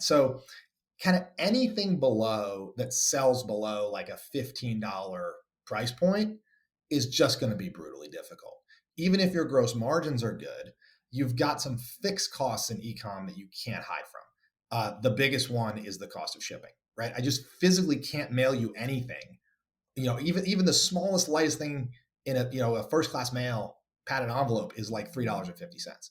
So kind of anything below that sells below like a $15 price point is just going to be brutally difficult. Even if your gross margins are good, you've got some fixed costs in ecom that you can't hide from. The biggest one is the cost of shipping, right? I just physically can't mail you anything. Even the smallest, lightest thing in a first class mail padded envelope is like $3.50,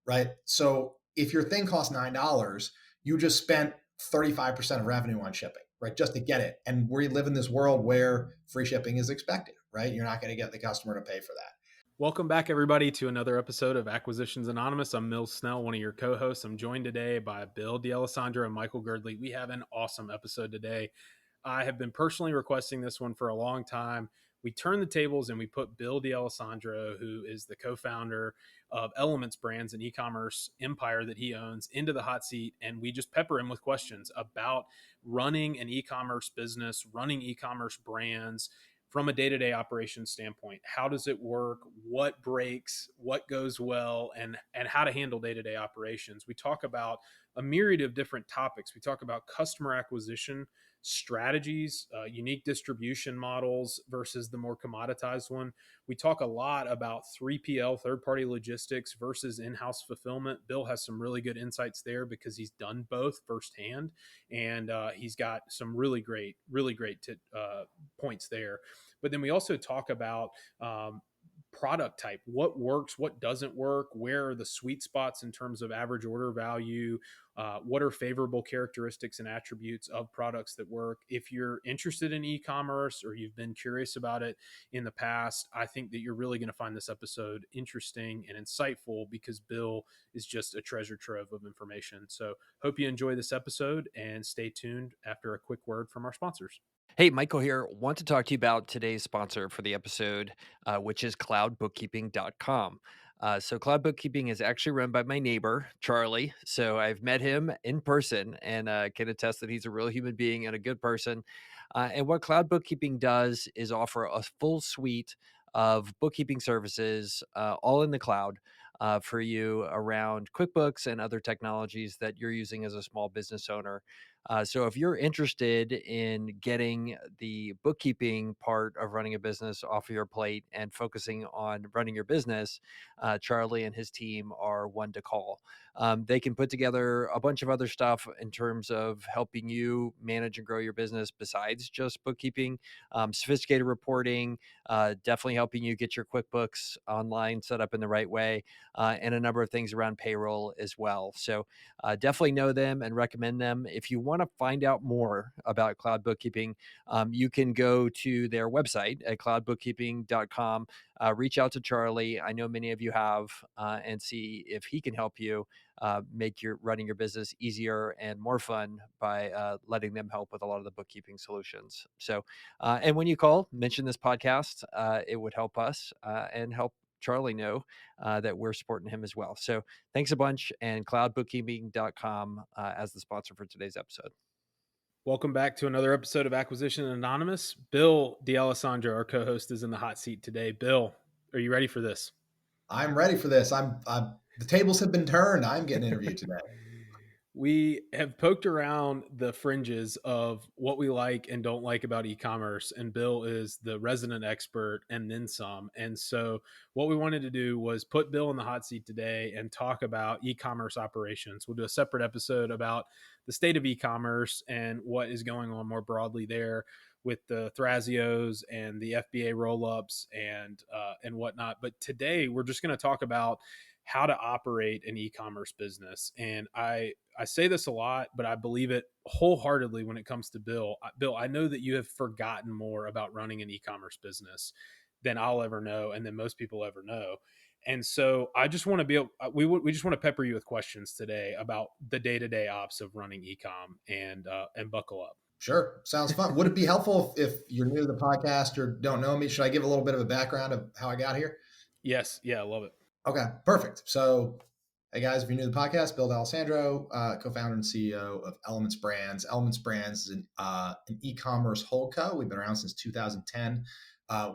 right? So if your thing costs $9, you just spent 35% of revenue on shipping, right? Just to get it. And we live in this world where free shipping is expected, right? You're not going to get the customer to pay for that. Welcome back, everybody, to another episode of Acquisitions Anonymous. I'm Mills Snell, one of your co-hosts. I'm joined today by Bill D'Alessandro and Michael Girdley. We have an awesome episode today. I have been personally requesting this one for a long time. We turned the tables and we put Bill D'Alessandro, who is the co-founder of Elements Brands, an e-commerce empire that he owns, into the hot seat, and we just pepper him with questions about running an e-commerce business, running e-commerce brands, from a day-to-day operations standpoint. How does it work? What breaks? What goes well? And how to handle day-to-day operations. We talk about a myriad of different topics. We talk about customer acquisition strategies, unique distribution models versus the more commoditized one. We talk a lot about 3PL, third-party logistics versus in-house fulfillment. Bill has some really good insights there because he's done both firsthand, and he's got some really great points there. But then we also talk about product type, what works, what doesn't work, where are the sweet spots in terms of average order value, what are favorable characteristics and attributes of products that work. If you're interested in e-commerce or you've been curious about it in the past, I think that you're really going to find this episode interesting and insightful because Bill is just a treasure trove of information. So hope you enjoy this episode and stay tuned after a quick word from our sponsors. Hey, Michael here. Want to talk to you about today's sponsor for the episode, which is cloudbookkeeping.com. So Cloud Bookkeeping is actually run by my neighbor, Charlie. So I've met him in person and can attest that he's a real human being and a good person. And what Cloud Bookkeeping does is offer a full suite of bookkeeping services, all in the cloud. For you around QuickBooks and other technologies that you're using as a small business owner. So if you're interested in getting the bookkeeping part of running a business off of your plate and focusing on running your business, Charlie and his team are one to call. They can put together a bunch of other stuff in terms of helping you manage and grow your business besides just bookkeeping, sophisticated reporting, definitely helping you get your QuickBooks online set up in the right way, and a number of things around payroll as well. So definitely know them and recommend them. If you want to find out more about Cloud Bookkeeping, you can go to their website at cloudbookkeeping.com. Reach out to Charlie. I know many of you have, and see if he can help you make your running your business easier and more fun by letting them help with a lot of the bookkeeping solutions. So, and when you call, mention this podcast. It would help us and help Charlie know that we're supporting him as well. So thanks a bunch, and cloudbookkeeping.com as the sponsor for today's episode. Welcome back to another episode of Acquisition Anonymous. Bill D'Alessandro, our co-host, is in the hot seat today. Bill, are you ready for this? I'm ready for this. The tables have been turned. I'm getting interviewed today. We have poked around the fringes of what we like and don't like about e-commerce, and Bill is the resident expert and then some. And so what we wanted to do was put Bill in the hot seat today and talk about e-commerce operations. We'll do a separate episode about the state of e-commerce and what is going on more broadly there with the Thrazios and the FBA roll-ups and whatnot. But today we're just going to talk about how to operate an e-commerce business. And I say this a lot, but I believe it wholeheartedly when it comes to Bill. Bill, I know that you have forgotten more about running an e-commerce business than I'll ever know and than most people ever know. And so I just want to we just want to pepper you with questions today about the day-to-day ops of running e-com and buckle up. Sure. Sounds fun. Would it be helpful if you're new to the podcast or don't know me? Should I give a little bit of a background of how I got here? Yes. Yeah. I love it. Okay, perfect. So, hey guys, if you're new to the podcast, Bill D'Alessandro, co-founder and CEO of Elements Brands. Elements Brands is an e-commerce holdco. We've been around since 2010.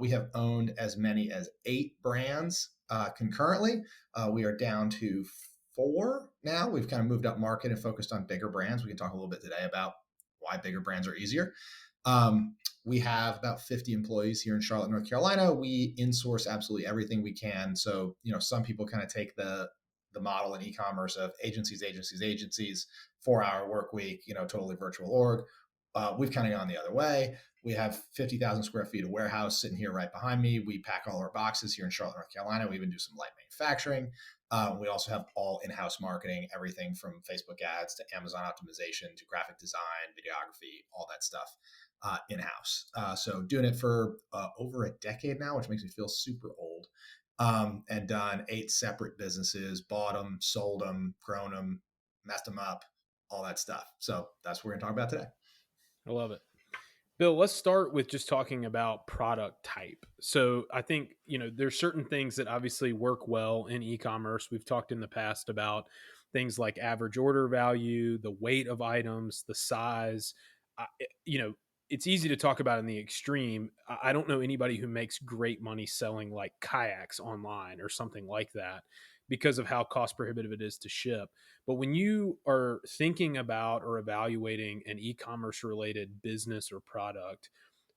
We have owned as many as 8 brands concurrently. We are down to 4 now. We've kind of moved up market and focused on bigger brands. We can talk a little bit today about why bigger brands are easier. We have about 50 employees here in Charlotte, North Carolina. We insource absolutely everything we can. So, some people kind of take the model in e-commerce of agencies, 4-hour work week, totally virtual org. We've kind of gone the other way. We have 50,000 square feet of warehouse sitting here right behind me. We pack all our boxes here in Charlotte, North Carolina. We even do some light manufacturing. We also have all in-house marketing, everything from Facebook ads to Amazon optimization to graphic design, videography, all that stuff in-house. So doing it for over a decade now, which makes me feel super old, and done 8 separate businesses, bought them, sold them, grown them, messed them up, all that stuff. So that's what we're going to talk about today. I love it. Bill, let's start with just talking about product type. So I think, there's certain things that obviously work well in e-commerce. We've talked in the past about things like average order value, the weight of items, the size. Uh, you know, it's easy to talk about in the extreme. I don't know anybody who makes great money selling like kayaks online or something like that because of how cost prohibitive it is to ship. But when you are thinking about or evaluating an e-commerce related business or product,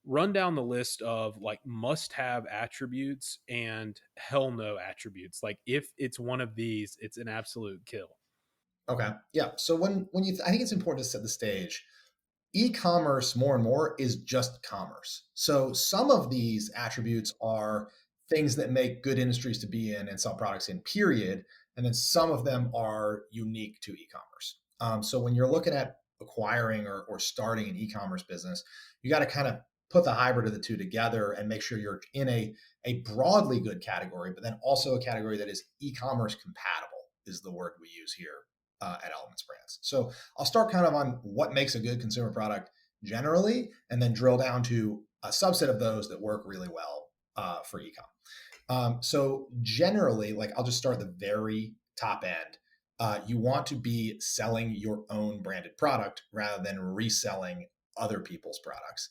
run down the list of like must have attributes and hell no attributes. Like if it's one of these, it's an absolute kill. Okay. Yeah. So I think it's important to set the stage. E-commerce more and more is just commerce. So some of these attributes are things that make good industries to be in and sell products in, period. And then some of them are unique to e-commerce. So when you're looking at acquiring or starting an e-commerce business, you got to kind of put the hybrid of the two together and make sure you're in a broadly good category, but then also a category that is e-commerce compatible is the word we use here at Elements Brands. So I'll start kind of on what makes a good consumer product generally, and then drill down to a subset of those that work really well for ecom. So generally, like I'll just start at the very top end. You want to be selling your own branded product rather than reselling other people's products,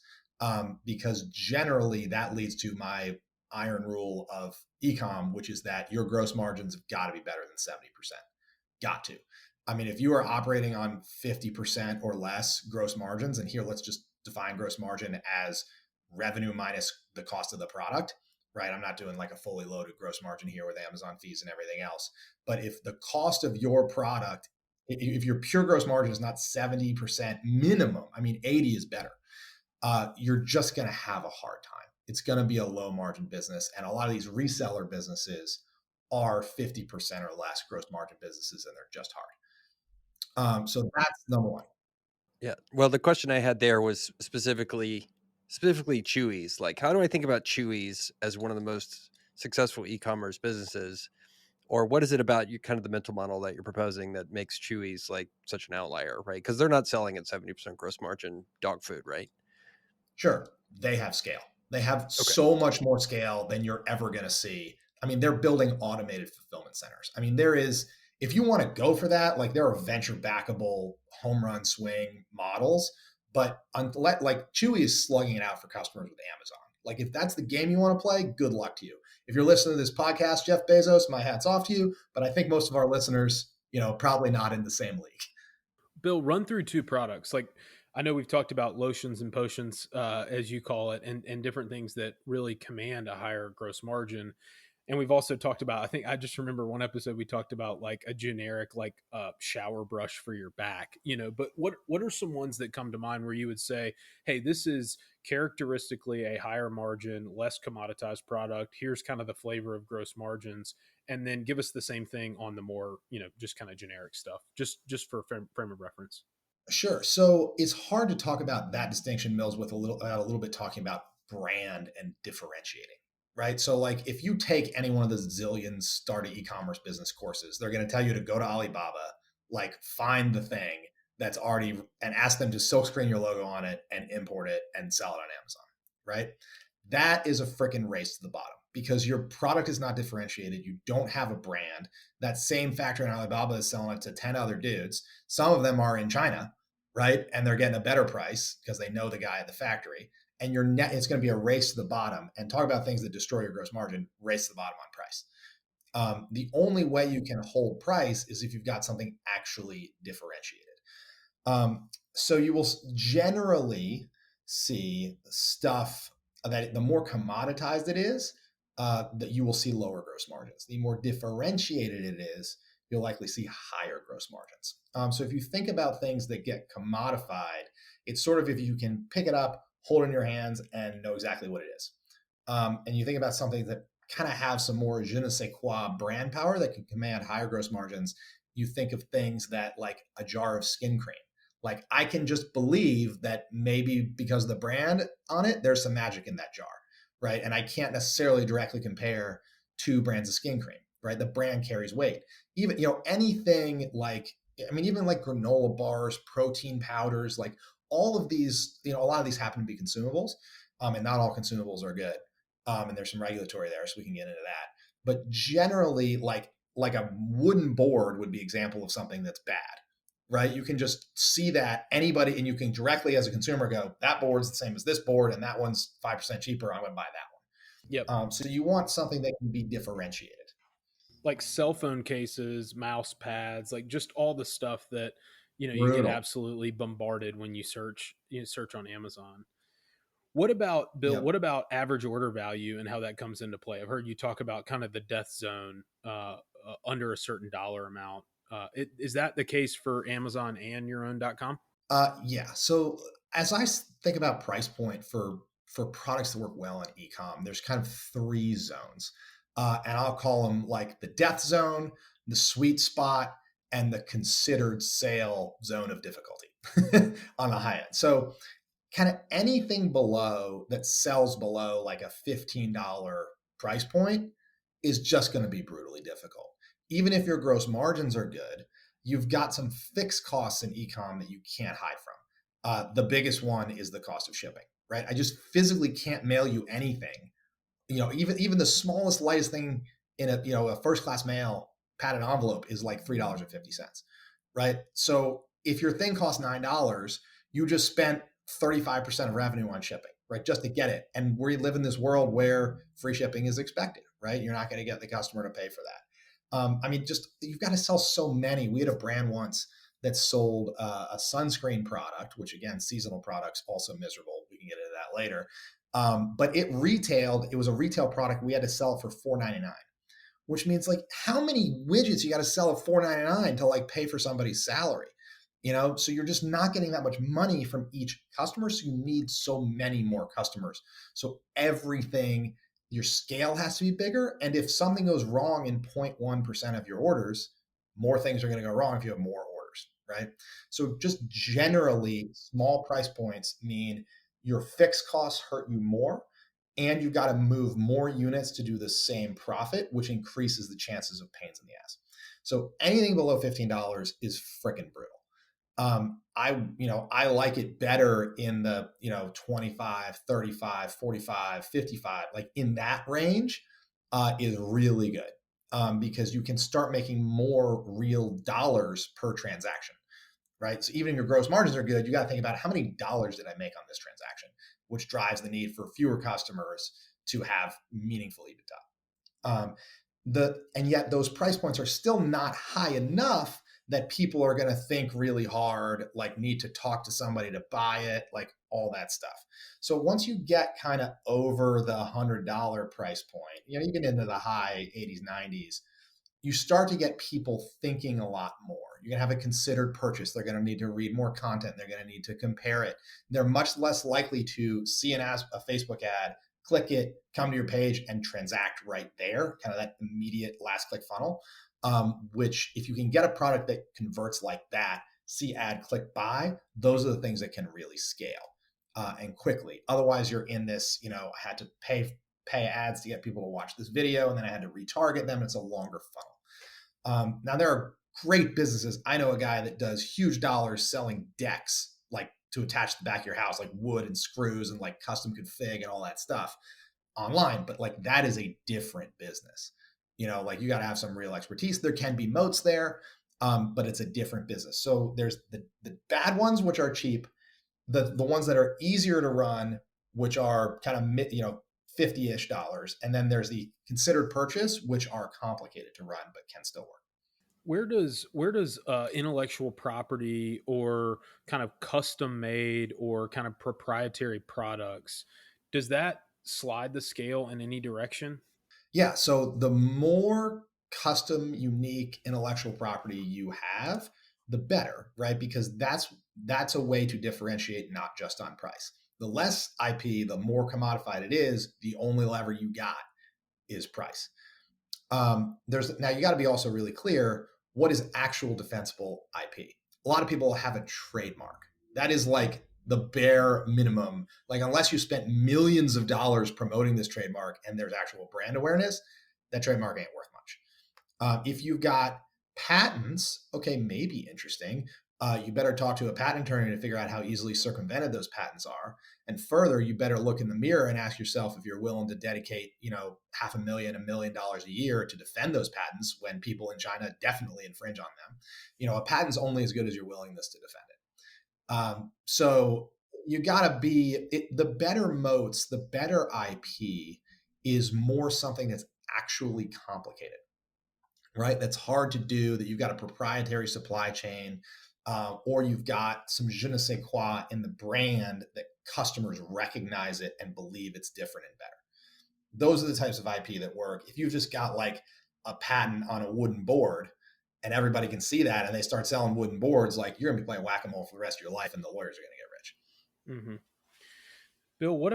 because generally that leads to my iron rule of ecom, which is that your gross margins have got to be better than 70%. Got to. I mean, if you are operating on 50% or less gross margins, and here let's just define gross margin as revenue minus the cost of the product, right? I'm not doing like a fully loaded gross margin here with Amazon fees and everything else. But if the cost of your product, if your pure gross margin is not 70% minimum, I mean, 80 is better, you're just going to have a hard time. It's going to be a low margin business. And a lot of these reseller businesses are 50% or less gross margin businesses, and they're just hard. So that's number one. Yeah. Well, the question I had there was specifically Chewy's. Like, how do I think about Chewy's as one of the most successful e-commerce businesses? Or what is it about you kind of the mental model that you're proposing that makes Chewy's like such an outlier, right? Because they're not selling at 70% gross margin dog food, right? Sure, they have scale. They have Okay. so much more scale than you're ever going to see. I mean, they're building automated fulfillment centers. I mean, if you want to go for that, like there are venture backable home run swing models, but like Chewy is slugging it out for customers with Amazon. Like if that's the game you want to play, good luck to you. If you're listening to this podcast, Jeff Bezos, my hat's off to you. But I think most of our listeners, probably not in the same league. Bill, run through 2 products. Like I know we've talked about lotions and potions, as you call it, and different things that really command a higher gross margin. And we've also talked about, I think I just remember one episode we talked about like a generic like shower brush for your back, but what are some ones that come to mind where you would say, hey, this is characteristically a higher margin, less commoditized product. Here's kind of the flavor of gross margins. And then give us the same thing on the more, just kind of generic stuff, just for frame of reference. Sure. So it's hard to talk about that distinction, Mills, with a little bit talking about brand and differentiating, right? So like if you take any one of the zillion start e-commerce business courses, they're going to tell you to go to Alibaba, like find the thing that's already and ask them to silkscreen your logo on it and import it and sell it on Amazon, right? That is a freaking race to the bottom because your product is not differentiated. You don't have a brand. That same factory in Alibaba is selling it to 10 other dudes. Some of them are in China, right? And they're getting a better price because they know the guy at the factory. And it's going to be a race to the bottom. And talk about things that destroy your gross margin, race to the bottom on price. The only way you can hold price is if you've got something actually differentiated. So you will generally see stuff that the more commoditized it is, that you will see lower gross margins. The more differentiated it is, you'll likely see higher gross margins. So if you think about things that get commodified, it's sort of if you can pick it up, hold it in your hands, and know exactly what it is. And you think about something that kind of have some more je ne sais quoi brand power that can command higher gross margins. You think of things that like a jar of skin cream. Like I can just believe that maybe because of the brand on it, there's some magic in that jar, right? And I can't necessarily directly compare two brands of skin cream, right? The brand carries weight. Even, anything like, I mean, even like granola bars, protein powders, like all of these, a lot of these happen to be consumables, and not all consumables are good. And there's some regulatory there, so we can get into that. But generally, like a wooden board would be example of something that's bad, right? You can just see that anybody, and you can directly as a consumer go, that board's the same as this board, and that one's 5% cheaper. I'm going to buy that one. Yep. So you want something that can be differentiated. Like cell phone cases, mouse pads, like just all the stuff that you get Brutal. absolutely bombarded when you search on Amazon. What about Bill? Yep. What about average order value and how that comes into play? I've heard you talk about kind of the death zone under a certain dollar amount. Is that the case for Amazon and your own.com? Yeah. So as I think about price point for products that work well in ecom, there's kind of three zones, and I'll call them like the death zone, the sweet spot, and the considered sale zone of difficulty on the high end. So kind of anything below that sells below like a $15 price point is just going to be brutally difficult. Even if your gross margins are good, you've got some fixed costs in ecom that you can't hide from. The biggest one is the cost of shipping, right? I just physically can't mail you anything. Even the smallest, lightest thing in a first class mail padded envelope is like $3.50, right? So if your thing costs $9, you just spent 35% of revenue on shipping, right? Just to get it. And we live in this world where free shipping is expected, right? You're not going to get the customer to pay for that. I mean, just you've got to sell so many. We had a brand once that sold a sunscreen product, which again, seasonal products also miserable. We can get into that later. But it was a retail product. We had to sell it for $4.99, which means like how many widgets you got to sell at $4.99 to like pay for somebody's salary? So you're just not getting that much money from each customer. So you need so many more customers. So everything, your scale has to be bigger. And if something goes wrong in 0.1% of your orders, more things are going to go wrong if you have more orders, right? So just generally, small price points mean your fixed costs hurt you more, and you've got to move more units to do the same profit, which increases the chances of pains in the ass. So anything below $15 is freaking brutal. I like it better in the 25, 35, 45, 55, like in that range is really good, because you can start making more real dollars per transaction, right? So even if your gross margins are good, you got to think about how many dollars did I make on this transaction, which drives the need for fewer customers to have meaningful EBITDA. And yet those price points are still not high enough that people are going to think really hard, like need to talk to somebody to buy it, like all that stuff. So once you get kind of over the $100 price point, you get into the high 80s, 90s, you start to get people thinking a lot more. You're going to have a considered purchase. They're going to need to read more content. They're going to need to compare it. They're much less likely to see a Facebook ad, click it, come to your page, and transact right there, kind of that immediate last click funnel. Which if you can get a product that converts like that, see ad, click buy, those are the things that can really scale and quickly. Otherwise, you're in this, I had to pay ads to get people to watch this video, and then I had to retarget them. It's a longer funnel. Now, there are great businesses. I know a guy that does huge dollars selling decks, like to attach to the back of your house, like wood and screws and like custom config and all that stuff online. But like that is a different business. Like you got to have some real expertise. There can be moats there, but it's a different business. So there's the bad ones, which are cheap, the ones that are easier to run, which are kind of 50-ish dollars. And then there's the considered purchase, which are complicated to run, but can still work. Where does intellectual property or kind of custom made or kind of proprietary products, does that slide the scale in any direction? Yeah. So the more custom, unique intellectual property you have, the better, right? Because that's a way to differentiate not just on price. The less IP, the more commodified it is, the only lever you got is price. There's now you got to be also really clear what is actual defensible IP. A lot of people have a trademark. That is like the bare minimum. Like unless you spent millions of dollars promoting this trademark and there's actual brand awareness, that trademark ain't worth much. If you've got patents, okay, maybe interesting. You better talk to a patent attorney to figure out how easily circumvented those patents are. And further, you better look in the mirror and ask yourself if you're willing to dedicate, $500,000, $1 million a year to defend those patents when people in China definitely infringe on them. A patent's only as good as your willingness to defend it. So you got to the better moats, the better IP is more something that's actually complicated, right? That's hard to do, that you've got a proprietary supply chain, or you've got some je ne sais quoi in the brand that customers recognize it and believe it's different and better. Those are the types of IP that work. If you've just got like a patent on a wooden board and everybody can see that and they start selling wooden boards, like you're going to be playing whack-a-mole for the rest of your life and the lawyers are going to get rich. Mm-hmm. Bill, what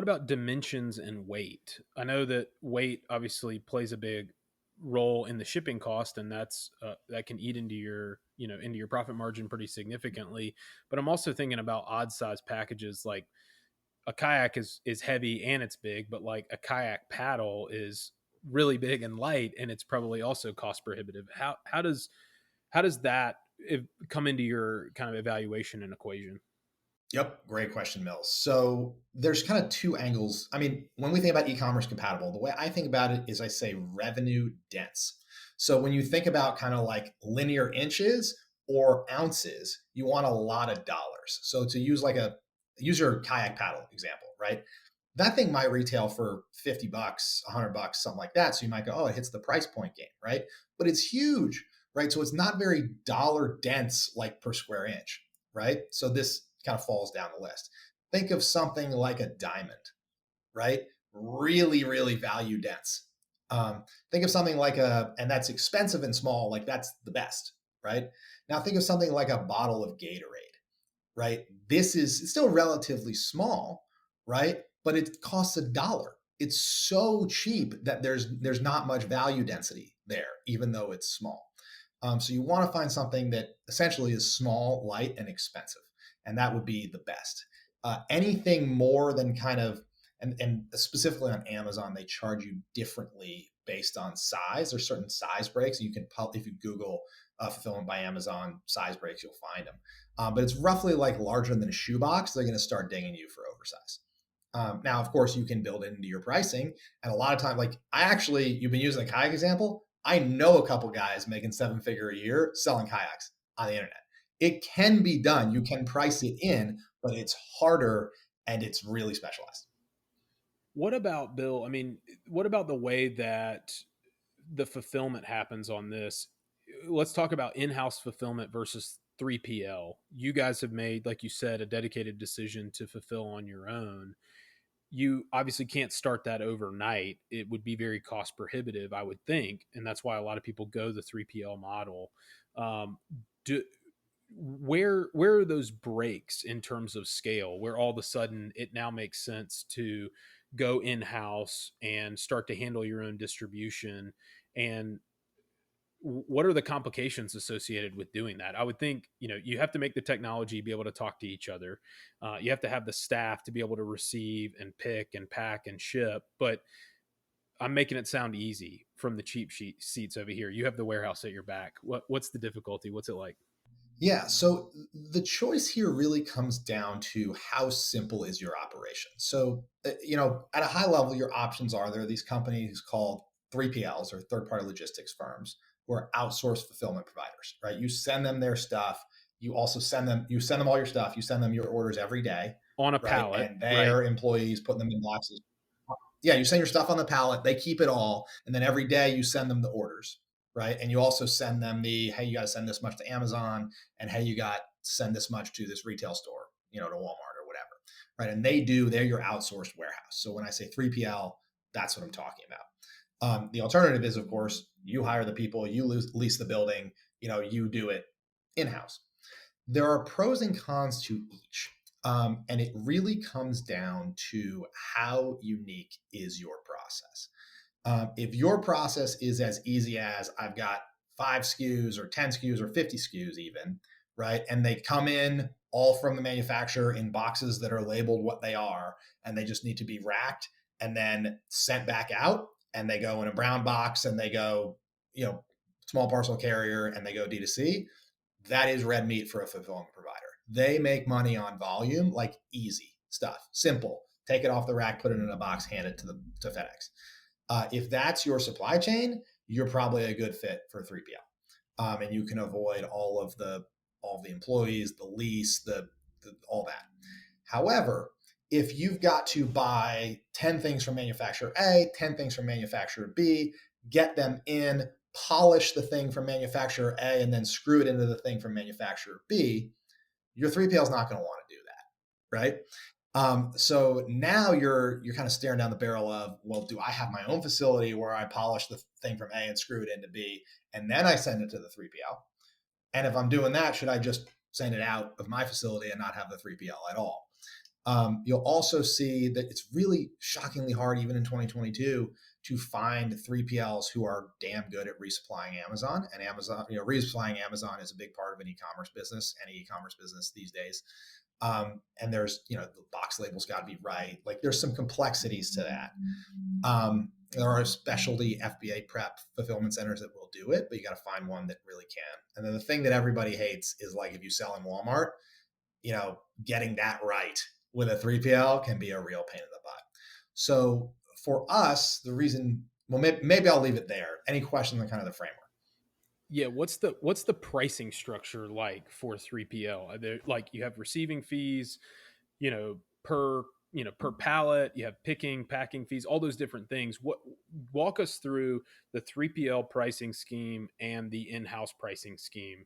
about dimensions and weight? I know that weight obviously plays a big role in the shipping cost, and that can eat into your profit margin pretty significantly. But I'm also thinking about odd size packages. Like a kayak is heavy and it's big, but like a kayak paddle is really big and light, and it's probably also cost prohibitive. How does that come into your kind of evaluation and equation? Yep, great question, Mills. So there's kind of two angles. I mean, when we think about e-commerce compatible, the way I think about it is I say revenue dense. So when you think about kind of like linear inches or ounces, you want a lot of dollars. So to use your kayak paddle example, right? That thing might retail for $50, $100, something like that. So you might go, oh, it hits the price point game, right? But it's huge, right? So it's not very dollar dense like per square inch, right? So this kind of falls down the list. Think of something like a diamond, right? Really, really value dense. Think of something like and that's expensive and small, like that's the best, right? Now think of something like a bottle of Gatorade, right? It's still relatively small, right? But it costs $1. It's so cheap that there's not much value density there, even though it's small. So you want to find something that essentially is small, light, and expensive, and that would be the best. Anything more than kind of, and specifically on Amazon, they charge you differently based on size. There's certain size breaks. You can, if you Google fulfillment by Amazon size breaks, you'll find them. But it's roughly like larger than a shoebox. They're going to start dinging you for oversize. Now, of course, you can build it into your pricing. And a lot of times, you've been using the kayak example. I know a couple guys making 7-figure a year selling kayaks on the internet. It can be done. You can price it in, but it's harder and it's really specialized. What about, Bill? I mean, what about the way that the fulfillment happens on this? Let's talk about in-house fulfillment versus 3PL. You guys have made, like you said, a dedicated decision to fulfill on your own. You obviously can't start that overnight. It would be very cost prohibitive, I would think, and that's why a lot of people go the 3PL model. Um, do, where are those breaks in terms of scale, where all of a sudden it now makes sense to go in-house and start to handle your own distribution? And what are the complications associated with doing that? I would think, you have to make the technology be able to talk to each other. You have to have the staff to be able to receive and pick and pack and ship. But I'm making it sound easy from the cheap sheet seats over here. You have the warehouse at your back. What's the difficulty? What's it like? Yeah, so the choice here really comes down to how simple is your operation. So, at a high level, your options there are these companies called 3PLs or third party logistics firms who are outsourced fulfillment providers, right? You send them their stuff. You send them all your stuff. You send them your orders every day, On a right? pallet, And right? their employees put them in boxes. Yeah, you send your stuff on the pallet, they keep it all, and then every day you send them the orders, right? And you also send them the, hey, you got to send this much to Amazon, and hey, you got send this much to this retail store, to Walmart or whatever, right? And they're your outsourced warehouse. So when I say 3PL, that's what I'm talking about. The alternative is, of course, you hire the people, you lease the building, you do it in-house. There are pros and cons to each. And it really comes down to how unique is your process. If your process is as easy as I've got 5 SKUs or 10 SKUs or 50 SKUs even, right? And they come in all from the manufacturer in boxes that are labeled what they are, and they just need to be racked and then sent back out, and they go in a brown box and they go, small parcel carrier, and they go D2C. That is red meat for a fulfillment provider. They make money on volume, like easy stuff, simple. Take it off the rack, put it in a box, hand it to FedEx. If that's your supply chain, you're probably a good fit for 3PL, and you can avoid all of the employees, the lease, the all that. However, if you've got to buy 10 things from manufacturer A, 10 things from manufacturer B, get them in, polish the thing from manufacturer A, and then screw it into the thing from manufacturer B, your 3PL is not going to want to do that, right? So now you're kind of staring down the barrel of, well, do I have my own facility where I polish the thing from A and screw it into B, and then I send it to the 3PL? And if I'm doing that, should I just send it out of my facility and not have the 3PL at all? You'll also see that it's really shockingly hard, even in 2022, to find 3PLs who are damn good at resupplying Amazon. And Amazon, resupplying Amazon is a big part of an e-commerce business, any e-commerce business these days. And there's, the box labels got to be right. Like there's some complexities to that. There are specialty FBA prep fulfillment centers that will do it, but you got to find one that really can. And then the thing that everybody hates is like if you sell in Walmart, getting that right with a 3PL can be a real pain in the butt. So for us, the reason, well, maybe I'll leave it there. Any questions on kind of the framework? Yeah, what's the pricing structure like for 3PL? Are there, like, you have receiving fees, per pallet, you have picking, packing fees, all those different things. Walk us through the 3PL pricing scheme and the in-house pricing scheme,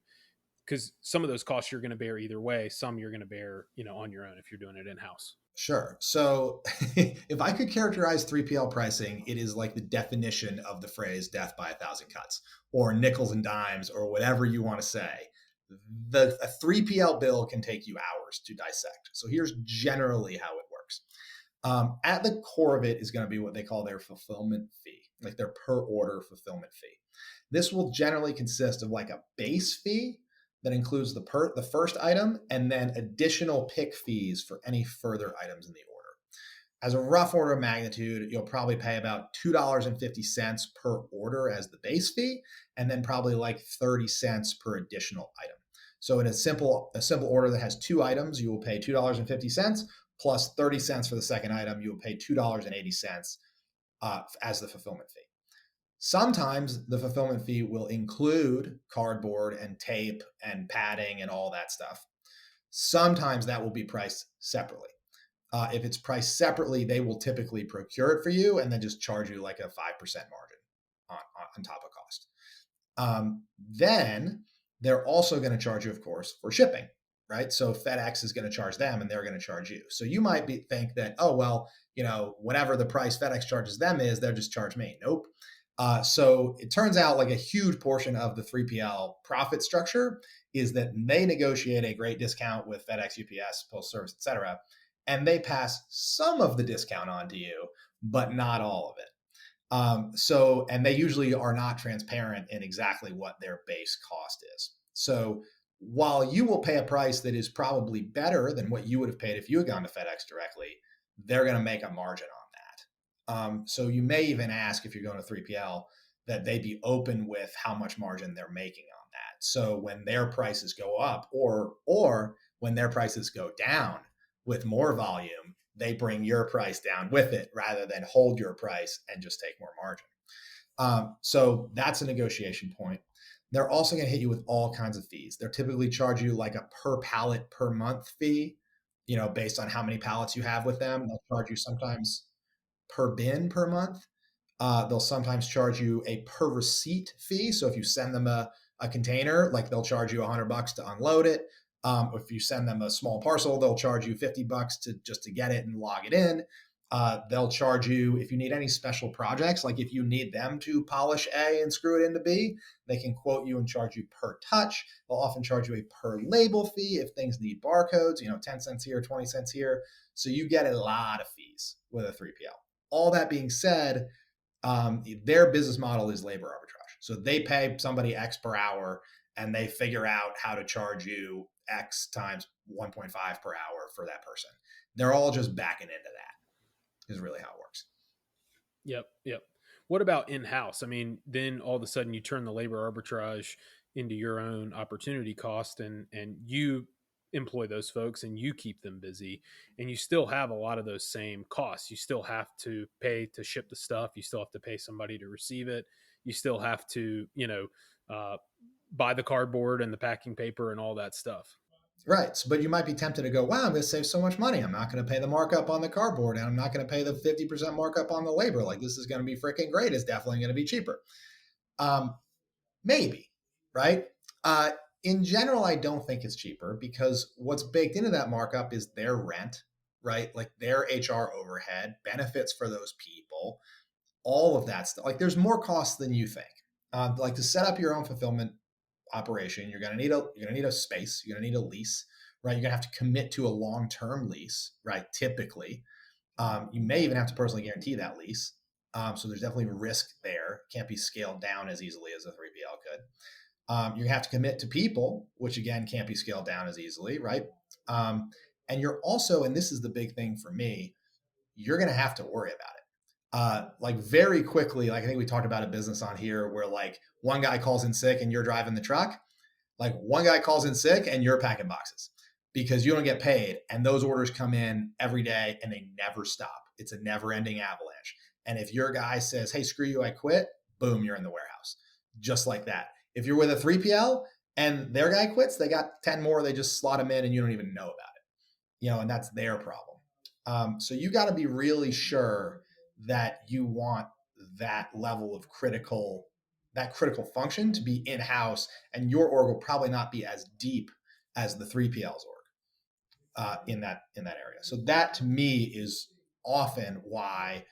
because some of those costs you're going to bear either way. Some you're going to bear, on your own if you're doing it in-house. Sure. So if I could characterize 3PL pricing, it is like the definition of the phrase death by a thousand cuts or nickels and dimes or whatever you want to say. A 3PL bill can take you hours to dissect. So here's generally how it works. At the core of it is going to be what they call their fulfillment fee, like their per order fulfillment fee. This will generally consist of like a base fee that includes the first item and then additional pick fees for any further items in the order. As a rough order of magnitude, you'll probably pay about $2.50 per order as the base fee, and then probably like 30 cents per additional item. So in a simple order that has 2 items, you will pay $2.50 plus 30 cents for the second item. You will pay $2.80 as the fulfillment fee. Sometimes the fulfillment fee will include cardboard and tape and padding and all that stuff. Sometimes that will be priced separately. If it's priced separately, they will typically procure it for you and then just charge you like a 5% margin on top of cost. Then they're also going to charge you, of course, for shipping, right? So FedEx is going to charge them and they're going to charge you. So you might think that, oh, well, whatever the price FedEx charges them is, they'll just charge me. Nope. So it turns out like a huge portion of the 3PL profit structure is that they negotiate a great discount with FedEx, UPS, Postal Service, et cetera, and they pass some of the discount on to you, but not all of it. And they usually are not transparent in exactly what their base cost is. So while you will pay a price that is probably better than what you would have paid if you had gone to FedEx directly, they're going to make a margin on that. So you may even ask, if you're going to 3PL, that they be open with how much margin they're making on that. So when their prices go up or when their prices go down with more volume, they bring your price down with it rather than hold your price and just take more margin. So that's a negotiation point. They're also going to hit you with all kinds of fees. They'll typically charge you like a per pallet per month fee, based on how many pallets you have with them. They'll charge you sometimes. per bin per month. They'll sometimes charge you a per receipt fee. So if you send them a container, like they'll charge you $100 to unload it. If you send them a small parcel, they'll charge you $50 to just to get it and log it in. They'll charge you if you need any special projects, like if you need them to polish A and screw it into B, they can quote you and charge you per touch. They'll often charge you a per label fee if things need barcodes, 10 cents here, 20 cents here. So you get a lot of fees with a 3PL. All that being said, their business model is labor arbitrage. So they pay somebody X per hour and they figure out how to charge you X times 1.5 per hour for that person. They're all just backing into that is really how it works. Yep. What about in-house? I mean, then all of a sudden you turn the labor arbitrage into your own opportunity cost and you employ those folks and you keep them busy and you still have a lot of those same costs. You still have to pay to ship the stuff. You still have to pay somebody to receive it. You still have to, buy the cardboard and the packing paper and all that stuff. Right. But you might be tempted to go, wow, I'm going to save so much money. I'm not going to pay the markup on the cardboard and I'm not going to pay the 50% markup on the labor. Like, this is going to be freaking great. It's definitely going to be cheaper. Maybe, right? In general, I don't think it's cheaper because what's baked into that markup is their rent, right? Like their HR overhead, benefits for those people, all of that stuff. Like, there's more costs than you think. Like, to set up your own fulfillment operation, you're going to need a space, you're going to need a lease, right? You're going to have to commit to a long-term lease, right? Typically, you may even have to personally guarantee that lease. So there's definitely risk there. Can't be scaled down as easily as a 3PL could. You have to commit to people, which again can't be scaled down as easily, right? And you're also, and this is the big thing for me, you're going to have to worry about it. Like very quickly, like I think we talked about a business on here where like one guy calls in sick and you're driving the truck. Like one guy calls in sick and you're packing boxes because you don't get paid. And those orders come in every day and they never stop. It's a never ending avalanche. And if your guy says, hey, screw you, I quit, boom, you're in the warehouse. Just like that. If you're with a 3PL and their guy quits, they got 10 more, they just slot them in and you don't even know about it. And that's their problem. So you got to be really sure that you want that level of critical function to be in-house, and your org will probably not be as deep as the 3PL's org in that area. So that to me is often why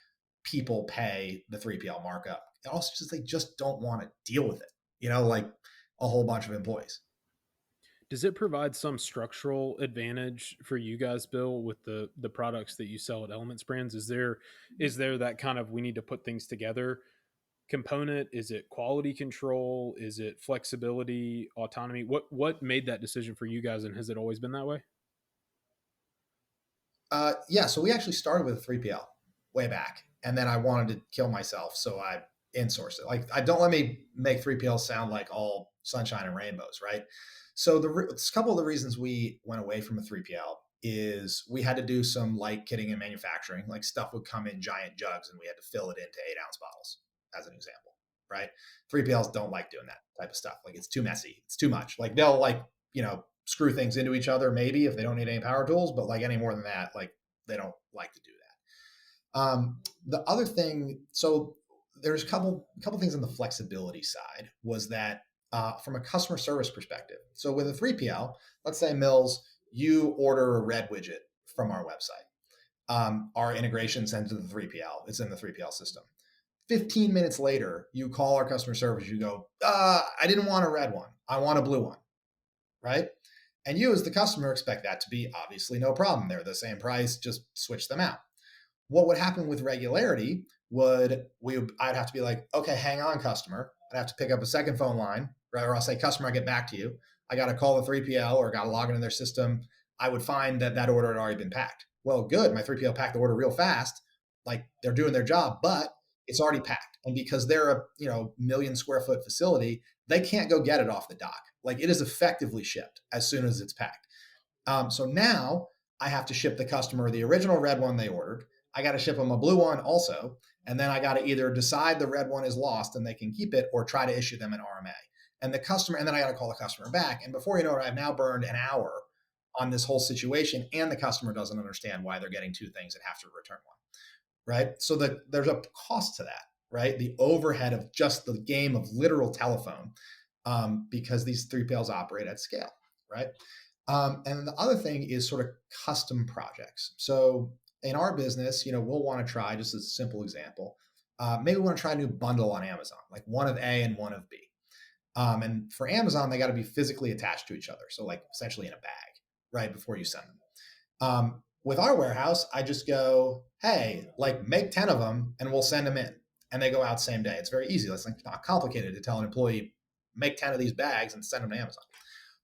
people pay the 3PL markup. And also just they just don't want to deal with it, like a whole bunch of employees. Does it provide some structural advantage for you guys, Bill, with the products that you sell at Elements Brands? Is there that kind of we need to put things together component? Is it quality control? Is it flexibility, autonomy? What made that decision for you guys, and has it always been that way? Yeah, so we actually started with a 3PL way back, and then I wanted to kill myself, so I insourced it. Like, I don't let me make 3PL sound like all sunshine and rainbows, right? So a couple of the reasons we went away from a 3PL is we had to do some light kitting and manufacturing. Like, stuff would come in giant jugs and we had to fill it into 8-ounce bottles, as an example, right? 3PLs don't like doing that type of stuff. Like, it's too messy. It's too much. Like, they'll screw things into each other maybe if they don't need any power tools, but like any more than that, like they don't like to do that. The other thing, so there's a couple things on the flexibility side was that from a customer service perspective. So with a 3PL, let's say Mills, you order a red widget from our website. Our integration sends to the 3PL. It's in the 3PL system. 15 minutes later, you call our customer service. You go, I didn't want a red one. I want a blue one, right? And you as the customer expect that to be obviously no problem. They're the same price, just switch them out. What would happen with regularity I'd have to be like, okay, hang on, customer. I'd have to pick up a second phone line, right? Or I'll say, customer, I'll get back to you. I got to call the 3PL or got to log into their system. I would find that order had already been packed. Well, good. My 3PL packed the order real fast. Like, they're doing their job, but it's already packed. And because they're a million square foot facility, they can't go get it off the dock. Like, it is effectively shipped as soon as it's packed. So now I have to ship the customer the original red one they ordered. I got to ship them a blue one also. And then I got to either decide the red one is lost and they can keep it, or try to issue them an RMA. And then I got to call the customer back. And before you know it, I've now burned an hour on this whole situation, and the customer doesn't understand why they're getting two things and have to return one. right? So there's a cost to that, right? The overhead of just the game of literal telephone, because these 3PLs operate at scale, right? And the other thing is sort of custom projects. So in our business, we'll want to try, just as a simple example, maybe we want to try a new bundle on Amazon, like one of A and one of B. And for Amazon, they got to be physically attached to each other. So like essentially in a bag, right, before you send them. With our warehouse, I just go, hey, like make 10 of them and we'll send them in. And they go out same day. It's very easy. It's like not complicated to tell an employee, make 10 of these bags and send them to Amazon.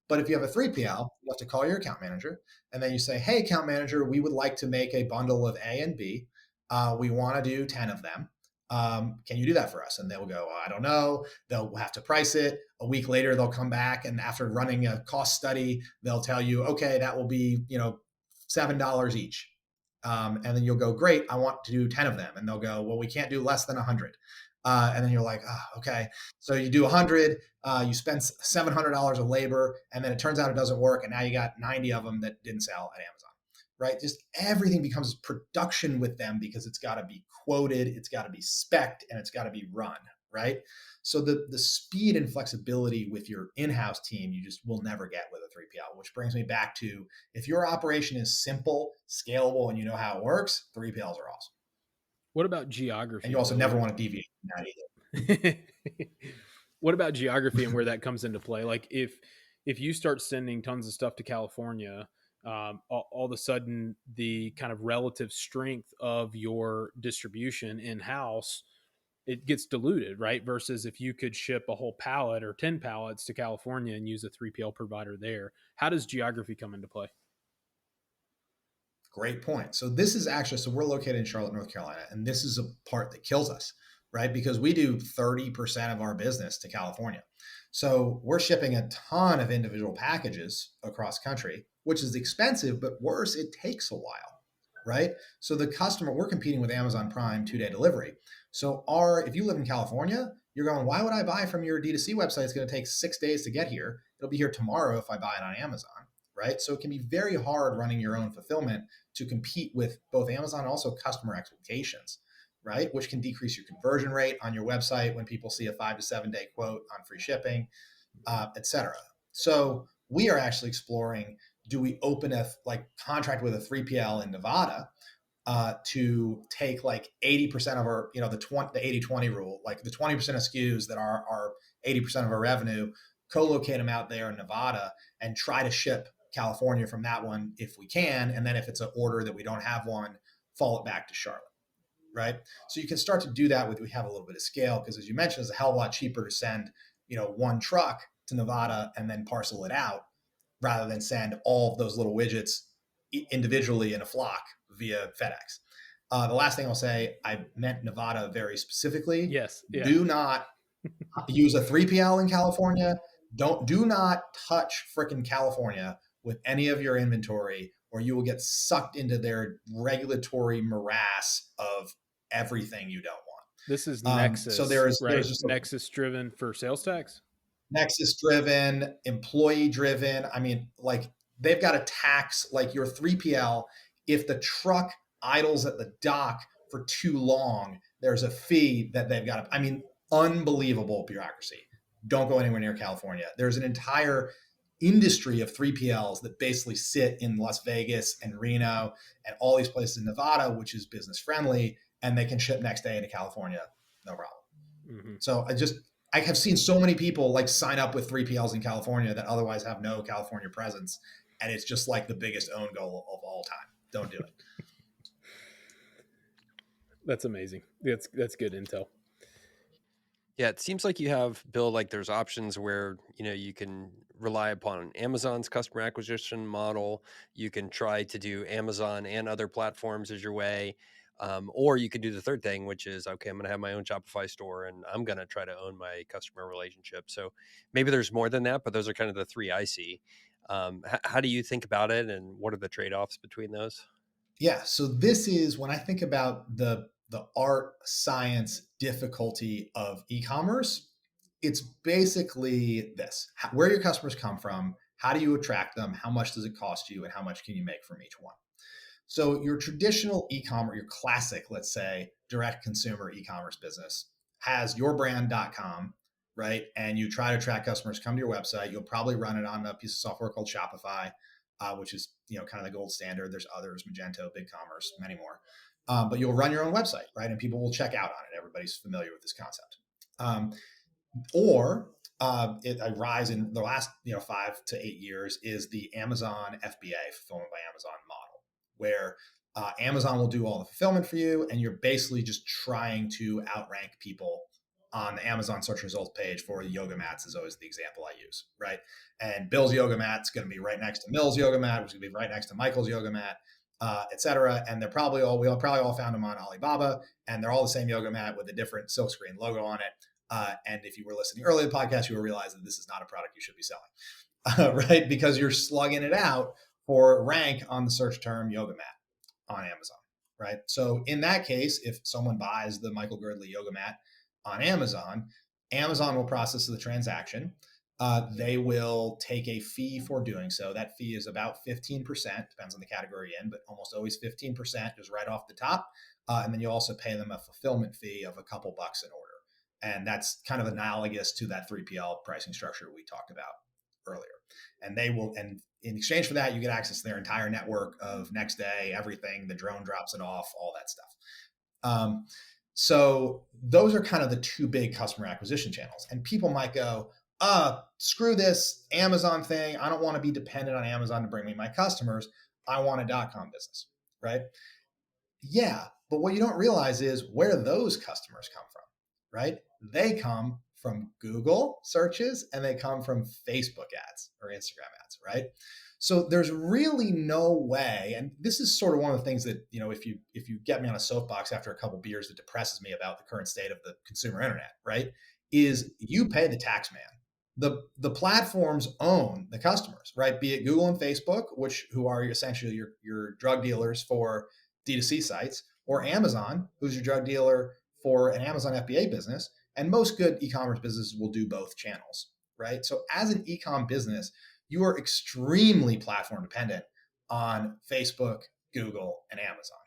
But if you have a 3PL, you have to call your account manager and then you say, hey, account manager, we would like to make a bundle of A and B. We want to do 10 of them. Can you do that for us? And they'll go, I don't know. They'll have to price it. A week later, they'll come back. And after running a cost study, they'll tell you, okay, that will be, $7 each. And then you'll go, great, I want to do 10 of them. And they'll go, well, we can't do less than 100. And then you're like, oh, okay. So you do 100, you spend $700 of labor, and then it turns out it doesn't work. And now you got 90 of them that didn't sell at Amazon, right? Just everything becomes production with them because it's got to be quoted, it's got to be spec'd, and it's got to be run, right? So the speed and flexibility with your in-house team, you just will never get with a 3PL, which brings me back to, if your operation is simple, scalable, and you know how it works, 3PLs are awesome. What about geography? And you also never want to deviate from that either. What about geography and where that comes into play? Like if you start sending tons of stuff to California, all of a sudden the kind of relative strength of your distribution in-house, it gets diluted, right? Versus if you could ship a whole pallet or 10 pallets to California and use a 3PL provider there. How does geography come into play? Great point. So this is actually, so we're located in Charlotte, North Carolina, and this is a part that kills us, right? Because we do 30% of our business to California. So we're shipping a ton of individual packages across country, which is expensive, but worse, it takes a while, right? So the customer, we're competing with Amazon Prime 2-day delivery. So if you live in California, you're going, why would I buy from your D2C website? It's going to take 6 days to get here. It'll be here tomorrow if I buy it on Amazon, right? So it can be very hard running your own fulfillment to compete with both Amazon and also customer expectations, right? Which can decrease your conversion rate on your website when people see a 5 to 7 day quote on free shipping, et cetera. So we are actually exploring, do we open a contract with a 3PL in Nevada to take like 80% of our, the 80-20 rule, like the 20% of SKUs that are 80% of our revenue, co-locate them out there in Nevada and try to ship California from that one if we can. And then if it's an order that we don't have one, fall it back to Charlotte, right? So you can start to do that we have a little bit of scale, because as you mentioned, it's a hell of a lot cheaper to send, one truck to Nevada and then parcel it out rather than send all of those little widgets individually in a flock via FedEx. The last thing I'll say, I meant Nevada very specifically. Yes. Yeah. Do not use a 3PL in California. Do not touch frickin' California with any of your inventory, or you will get sucked into their regulatory morass of everything you don't want. This is Nexus. So there's just Nexus driven for sales tax. Nexus driven, employee driven. I mean, like they've got a tax like your 3PL. If the truck idles at the dock for too long, there's a fee that they've got to, unbelievable bureaucracy. Don't go anywhere near California. There's an entire industry of 3PLs that basically sit in Las Vegas and Reno and all these places in Nevada, which is business friendly, and they can ship next day into California, no problem. Mm-hmm. So I have seen so many people like sign up with 3PLs in California that otherwise have no California presence, and it's just like the biggest own goal of all time. Don't do it. That's amazing. That's good intel. Yeah, it seems like you have, Bill, like there's options where, you can rely upon Amazon's customer acquisition model. You can try to do Amazon and other platforms as your way. Or you can do the third thing, which is, okay, I'm going to have my own Shopify store and I'm going to try to own my customer relationship. So maybe there's more than that, but those are kind of the three I see. How do you think about it, and what are the trade-offs between those? Yeah, so this is when I think about the art, science, difficulty of e-commerce, it's basically this: where your customers come from, how do you attract them, how much does it cost you, and how much can you make from each one? So your traditional e-commerce, your classic, let's say, direct consumer e-commerce business has yourbrand.com, right? And you try to track customers come to your website. You'll probably run it on a piece of software called Shopify, which is kind of the gold standard. There's others, Magento, BigCommerce, many more. But you'll run your own website, right? And people will check out on it. Everybody's familiar with this concept. Or a rise in the last 5 to 8 years is the Amazon FBA, fulfillment by Amazon model, where Amazon will do all the fulfillment for you, and you're basically just trying to outrank people on the Amazon search results page for yoga mats is always the example I use, right? And Bill's yoga mat's going to be right next to Mill's yoga mat, which is going to be right next to Michael's yoga mat, et cetera. And they're probably we probably all found them on Alibaba, and they're all the same yoga mat with a different silkscreen logo on it. And if you were listening earlier in the podcast, you will realize that this is not a product you should be selling, right? Because you're slugging it out for rank on the search term yoga mat on Amazon, right? So in that case, if someone buys the Michael Girdley yoga mat on Amazon, Amazon will process the transaction. They will take a fee for doing so. That fee is about 15%, depends on the category in, but almost always 15% is right off the top. And then you also pay them a fulfillment fee of a couple bucks an order. And that's kind of analogous to that 3PL pricing structure we talked about earlier. And they will, and in exchange for that, you get access to their entire network of next day, everything, the drone drops it off, all that stuff. So those are kind of the two big customer acquisition channels. And people might go, screw this Amazon thing. I don't want to be dependent on Amazon to bring me my customers. I want a .com business, right? Yeah, but what you don't realize is where those customers come from, right? They come from Google searches and they come from Facebook ads or Instagram ads, right? So there's really no way, and this is sort of one of the things that, if you get me on a soapbox after a couple beers that depresses me about the current state of the consumer internet, right, is you pay the tax man. The platforms own the customers, right? Be it Google and Facebook, who are essentially your drug dealers for D2C sites, or Amazon, who's your drug dealer for an Amazon FBA business. And most good e-commerce businesses will do both channels, right? So as an e-com business, you are extremely platform dependent on Facebook, Google, and Amazon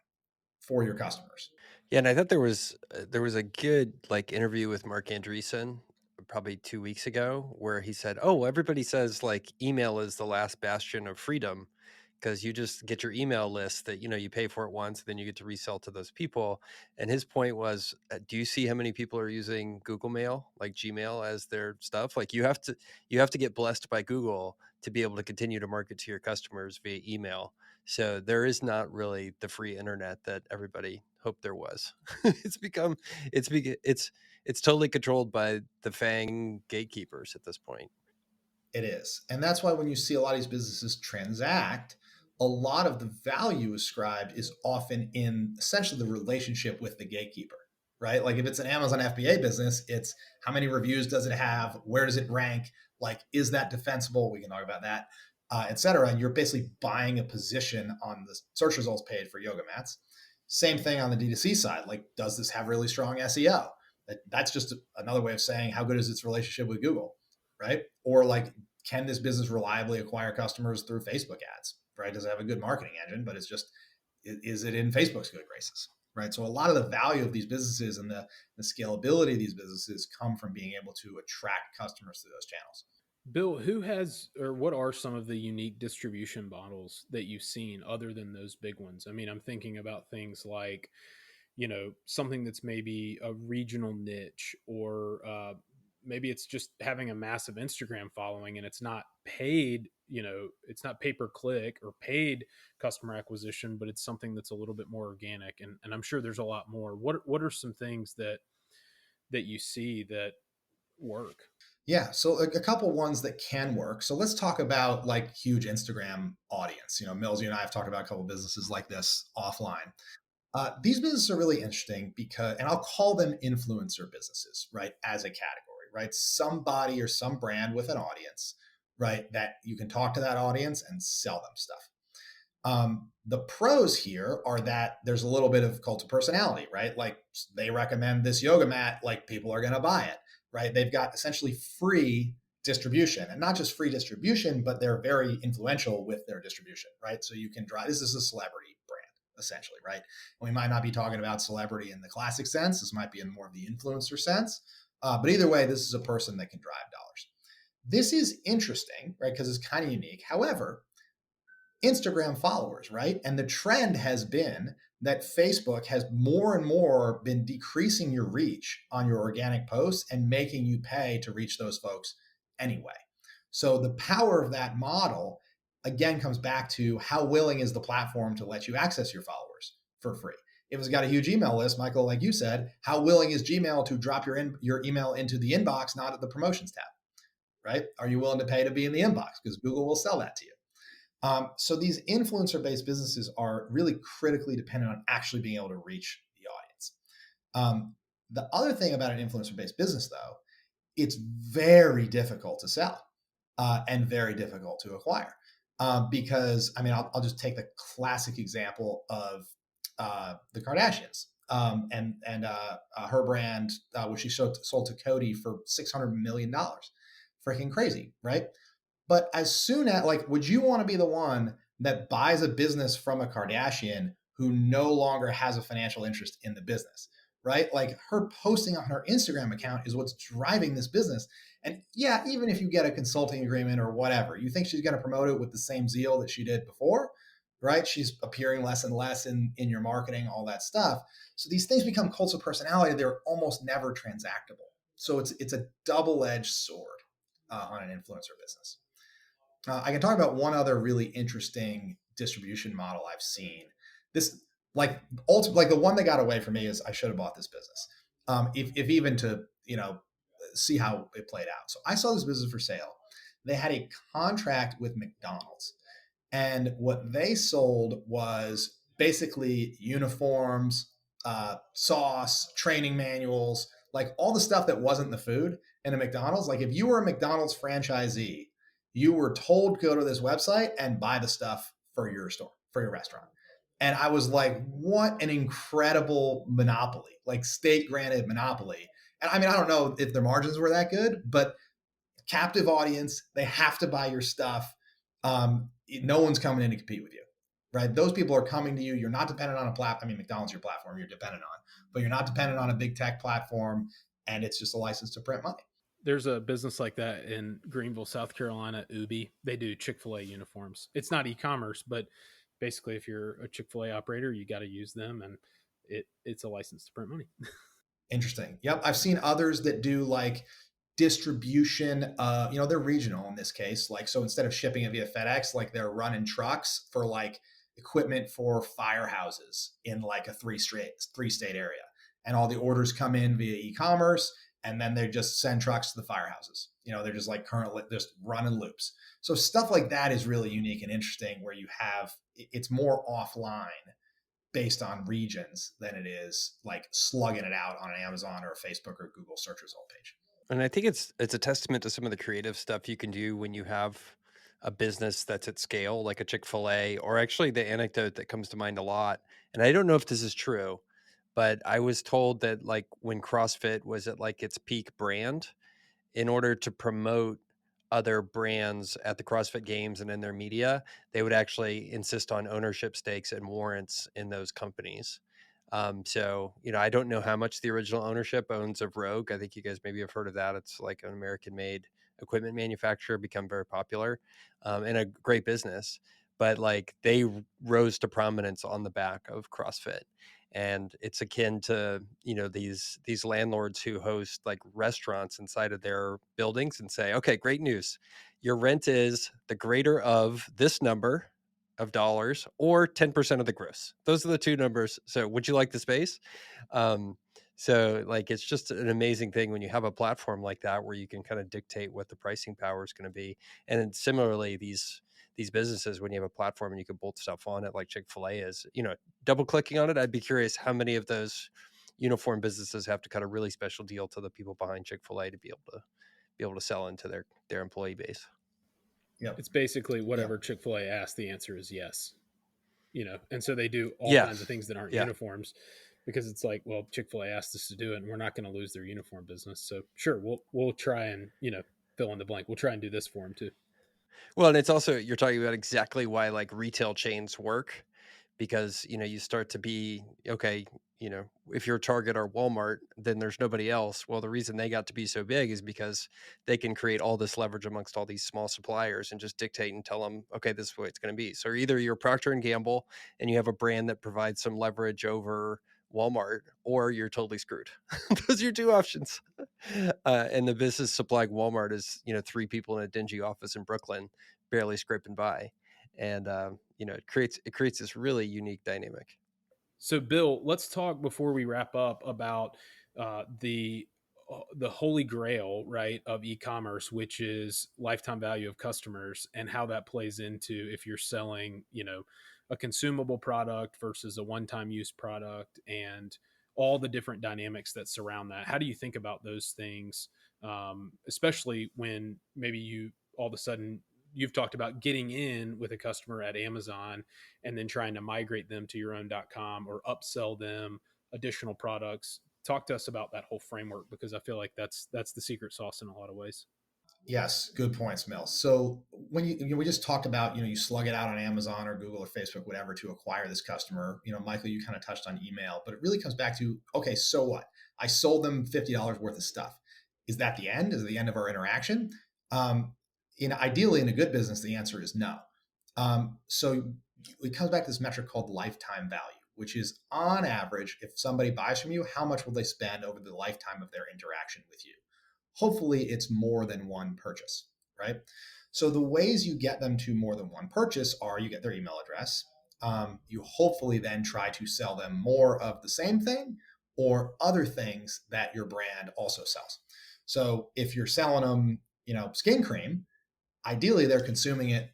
for your customers. Yeah, and I thought there was a good interview with Mark Andreessen probably 2 weeks ago where he said, "Oh, everybody says email is the last bastion of freedom because you just get your email list that you pay for it once, then you get to resell to those people." And his point was, do you see how many people are using Google Mail, like Gmail, as their stuff? You have to get blessed by Google to be able to continue to market to your customers via email. So there is not really the free internet that everybody hoped there was. It's totally controlled by the FANG gatekeepers at this point. It is. And that's why when you see a lot of these businesses transact, a lot of the value ascribed is often in essentially the relationship with the gatekeeper, right? Like if it's an Amazon FBA business, it's how many reviews does it have? Where does it rank? Like, is that defensible? We can talk about that, et cetera. And you're basically buying a position on the search results page for yoga mats. Same thing on the D2C side. Like, does this have really strong SEO? That's just another way of saying how good is its relationship with Google, right? Or like, can this business reliably acquire customers through Facebook ads, right? Does it have a good marketing engine, but it's just, is it in Facebook's good graces, right? So a lot of the value of these businesses and the scalability of these businesses come from being able to attract customers through those channels. Bill, who has or what are some of the unique distribution models that you've seen other than those big ones? I mean, I'm thinking about things like, something that's maybe a regional niche, or maybe it's just having a massive Instagram following and it's not paid, it's not pay per click or paid customer acquisition, but it's something that's a little bit more organic. And I'm sure there's a lot more. What are some things that you see that work? Yeah, so a couple ones that can work. So let's talk about like huge Instagram audience. Mills, you and I have talked about a couple businesses like this offline. These businesses are really interesting because, and I'll call them influencer businesses, right, as a category, right? Somebody or some brand with an audience, right, that you can talk to that audience and sell them stuff. The pros here are that there's a little bit of cult of personality, right? Like they recommend this yoga mat, like people are going to buy it, right? They've got essentially free distribution, and not just free distribution, but they're very influential with their distribution, right? So you can drive, this is a celebrity brand. essentially, right? And we might not be talking about celebrity in the classic sense. This might be in more of the influencer sense. But either way, this is a person that can drive dollars. This is interesting, right? Because it's kind of unique. However, Instagram followers, right? And the trend has been that Facebook has more and more been decreasing your reach on your organic posts and making you pay to reach those folks anyway. So the power of that model, again, comes back to how willing is the platform to let you access your followers for free. If it's got a huge email list, Michael, like you said, how willing is Gmail to drop your email into the inbox, not at the promotions tab, right? Are you willing to pay to be in the inbox? Because Google will sell that to you. So these influencer-based businesses are really critically dependent on actually being able to reach the audience. The other thing about an influencer-based business, though, it's very difficult to sell and very difficult to acquire. Because, I mean, I'll just take the classic example of the Kardashians and her brand, which she sold to Coty for $600 million. Freaking crazy, right? But as soon as, like, would you want to be the one that buys a business from a Kardashian who no longer has a financial interest in the business, right? Like, her posting on her Instagram account is what's driving this business. And yeah, even if you get a consulting agreement or whatever, you think she's going to promote it with the same zeal that she did before, right? She's appearing less and less in your marketing, all that stuff. So these things become cults of personality. They're almost never transactable. So it's a double-edged sword on an influencer business. I can talk about one other really interesting distribution model I've seen. This, like, ultimately, like, the one that got away from me is I should have bought this business. If even to, see how it played out. So I saw this business for sale. They had a contract with McDonald's, and what they sold was basically uniforms, sauce, training manuals, like all the stuff that wasn't the food in a McDonald's. Like, if you were a McDonald's franchisee, you were told to go to this website and buy the stuff for your store, for your restaurant. And I was like, what an incredible monopoly, like state granted monopoly. And I mean, I don't know if their margins were that good, but captive audience, they have to buy your stuff. No one's coming in to compete with you, right? Those people are coming to you. You're not dependent on a platform. I mean, McDonald's your platform you're dependent on, but you're not dependent on a big tech platform, and it's just a license to print money. There's a business like that in Greenville, South Carolina, Ubi. They do Chick-fil-A uniforms. It's not e-commerce, but basically if you're a Chick-fil-A operator, you got to use them, and it's a license to print money. Interesting. Yep. I've seen others that do like distribution. They're regional in this case. Like, so instead of shipping it via FedEx, like, they're running trucks for like equipment for firehouses in like a three state area. And all the orders come in via e-commerce, and then they just send trucks to the firehouses. They're just like currently just running loops. So stuff like that is really unique and interesting, where it's more offline based on regions than it is like slugging it out on an Amazon or a Facebook or Google search result page. And I think it's a testament to some of the creative stuff you can do when you have a business that's at scale, like a Chick-fil-A, or actually the anecdote that comes to mind a lot. And I don't know if this is true, but I was told that like when CrossFit was at like its peak brand, in order to promote other brands at the CrossFit Games and in their media, they would actually insist on ownership stakes and warrants in those companies. So, I don't know how much the original ownership owns of Rogue. I think you guys maybe have heard of that. It's like an American-made equipment manufacturer, become very popular, and a great business. But like they rose to prominence on the back of CrossFit. And it's akin to these landlords who host like restaurants inside of their buildings and say, okay, great news, your rent is the greater of this number of dollars or 10% of the gross. Those are the two numbers. So would you like the space? So like it's just an amazing thing when you have a platform like that where you can kind of dictate what the pricing power is going to be. And then similarly, these businesses, when you have a platform and you can bolt stuff on it, like Chick-fil-A is, double clicking on it, I'd be curious how many of those uniform businesses have to cut a really special deal to the people behind Chick-fil-A to be able to sell into their employee base. Yep. It's basically whatever Chick-fil-A asks, the answer is yes. And so they do all kinds of things that aren't uniforms, because it's like, well, Chick-fil-A asked us to do it and we're not going to lose their uniform business. So sure, we'll try and, fill in the blank. We'll try and do this for them too. Well, and it's also, you're talking about exactly why like retail chains work, because, you start to be, okay, if you're Target or Walmart, then there's nobody else. Well, the reason they got to be so big is because they can create all this leverage amongst all these small suppliers and just dictate and tell them, okay, this is what it's going to be. So either you're Procter and Gamble and you have a brand that provides some leverage over Walmart, or you're totally screwed. Those are your two options. And the business supplying Walmart is, three people in a dingy office in Brooklyn, barely scraping by. And, it creates this really unique dynamic. So, Bill, let's talk before we wrap up about the holy grail, right, of e-commerce, which is lifetime value of customers, and how that plays into if you're selling, a consumable product versus a one-time use product, and all the different dynamics that surround that. How do you think about those things, especially when maybe you all of a sudden you've talked about getting in with a customer at Amazon and then trying to migrate them to your own.com or upsell them additional products. Talk to us about that whole framework, because I feel like that's the secret sauce in a lot of ways. Yes, good points, Mills. So when we just talked about, you slug it out on Amazon or Google or Facebook, whatever, to acquire this customer. Michael, you kind of touched on email, but it really comes back to, okay, so what? I sold them $50 worth of stuff. Is that the end? Is it the end of our interaction? Ideally, in a good business, the answer is no. So it comes back to this metric called lifetime value, which is on average, if somebody buys from you, how much will they spend over the lifetime of their interaction with you? Hopefully it's more than one purchase, right? So the ways you get them to more than one purchase are you get their email address. You hopefully then try to sell them more of the same thing or other things that your brand also sells. So if you're selling them, skin cream, ideally they're consuming it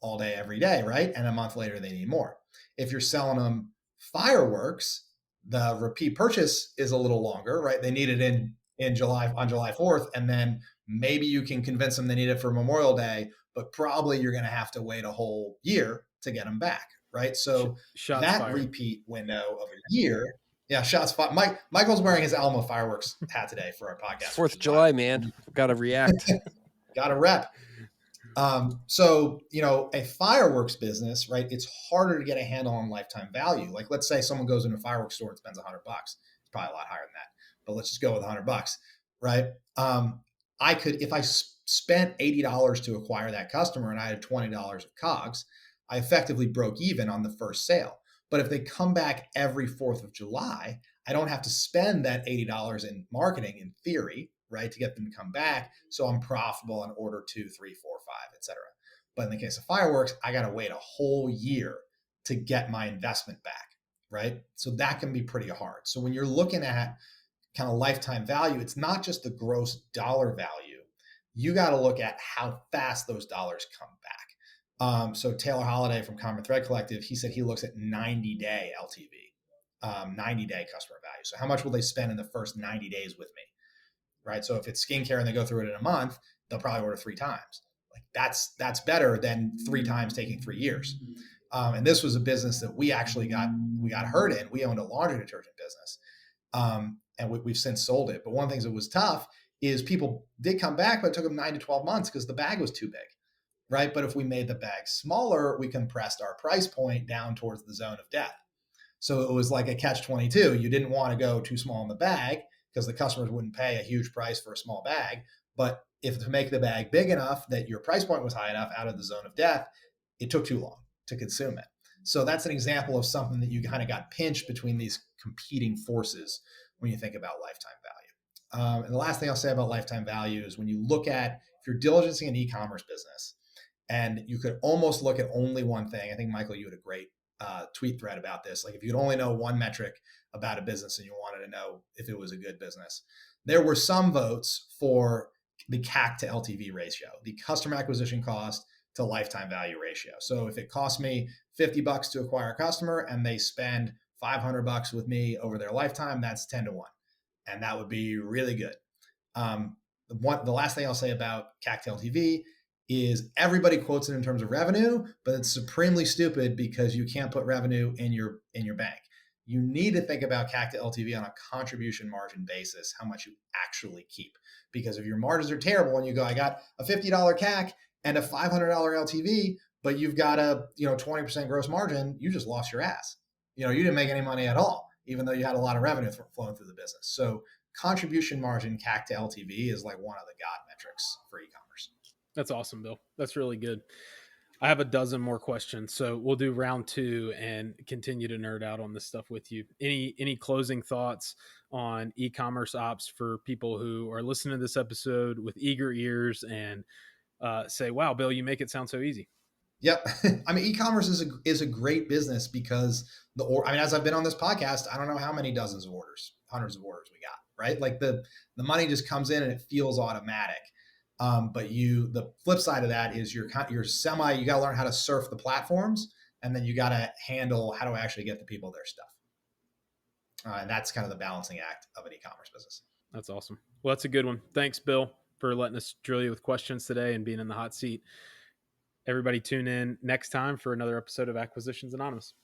all day, every day, right? And a month later they need more. If you're selling them fireworks, the repeat purchase is a little longer, right? They need it in July, on July 4th, and then maybe you can convince them they need it for Memorial Day, but probably you're going to have to wait a whole year to get them back, right? So Shots that fired. repeat window of a year, yeah, shots fired. Michael's wearing his Alamo fireworks hat today for our podcast. 4th of July, man, got to react. Got to rep. So, a fireworks business, right? It's harder to get a handle on lifetime value. Like, let's say someone goes into a fireworks store and spends $100. It's probably a lot higher than that, but let's just go with $100, right? I could, if I spent $80 to acquire that customer and I had $20 of COGS, I effectively broke even on the first sale. But if they come back every 4th of July, I don't have to spend that $80 in marketing, in theory, right, to get them to come back. So I'm profitable on order 2, 3, 4, 5, et cetera. But in the case of fireworks, I got to wait a whole year to get my investment back, right? So that can be pretty hard. So when you're looking at kind of lifetime value, it's not just the gross dollar value. You got to look at how fast those dollars come back. So Taylor Holiday from Common Thread Collective, he said he looks at 90-day LTV, 90-day customer value. So how much will they spend in the first 90 days with me? Right. So if it's skincare and they go through it in a month, they'll probably order 3 times. Like that's better than 3 times taking 3 years. And this was a business that we got hurt in. We owned a laundry detergent business. And we've since sold it. But one of the things that was tough is people did come back, but it took them 9 to 12 months because the bag was too big. Right. But if we made the bag smaller, we compressed our price point down towards the zone of death. So it was like a catch-22. You didn't want to go too small in the bag because the customers wouldn't pay a huge price for a small bag. But if to make the bag big enough that your price point was high enough out of the zone of death, it took too long to consume it. So that's an example of something that you kind of got pinched between these competing forces when you think about lifetime value. And the last thing I'll say about lifetime value is when you look at, if you're diligencing an e-commerce business, and you could almost look at only one thing. I think, Michael, you had a great tweet thread about this. Like if you could only know one metric about a business and you wanted to know if it was a good business, there were some votes for the CAC to LTV ratio, the customer acquisition cost to lifetime value ratio. So if it costs me $50 to acquire a customer and they spend $500 with me over their lifetime, that's 10 to 1. And that would be really good. The last thing I'll say about CAC to LTV is everybody quotes it in terms of revenue, but it's supremely stupid because you can't put revenue in your bank. You need to think about CAC to LTV on a contribution margin basis, how much you actually keep. Because if your margins are terrible and you go, I got a $50 CAC and a $500 LTV, but you've got a 20% gross margin, you just lost your ass. You didn't make any money at all, even though you had a lot of revenue flowing through the business. So contribution margin CAC to LTV is like one of the god metrics for e-commerce. That's awesome, Bill. That's really good. I have a dozen more questions, so we'll do round 2 and continue to nerd out on this stuff with you. Any closing thoughts on e-commerce ops for people who are listening to this episode with eager ears and say, "Wow, Bill, you make it sound so easy." Yep. I mean, e-commerce is a great business because as I've been on this podcast, I don't know how many dozens of orders, hundreds of orders we got, right? Like the money just comes in and it feels automatic. But the flip side of that is you got to learn how to surf the platforms, and then you got to handle how do I actually get the people their stuff. And that's kind of the balancing act of an e-commerce business. That's awesome. Well, that's a good one. Thanks, Bill, for letting us drill you with questions today and being in the hot seat. Everybody tune in next time for another episode of Acquisitions Anonymous.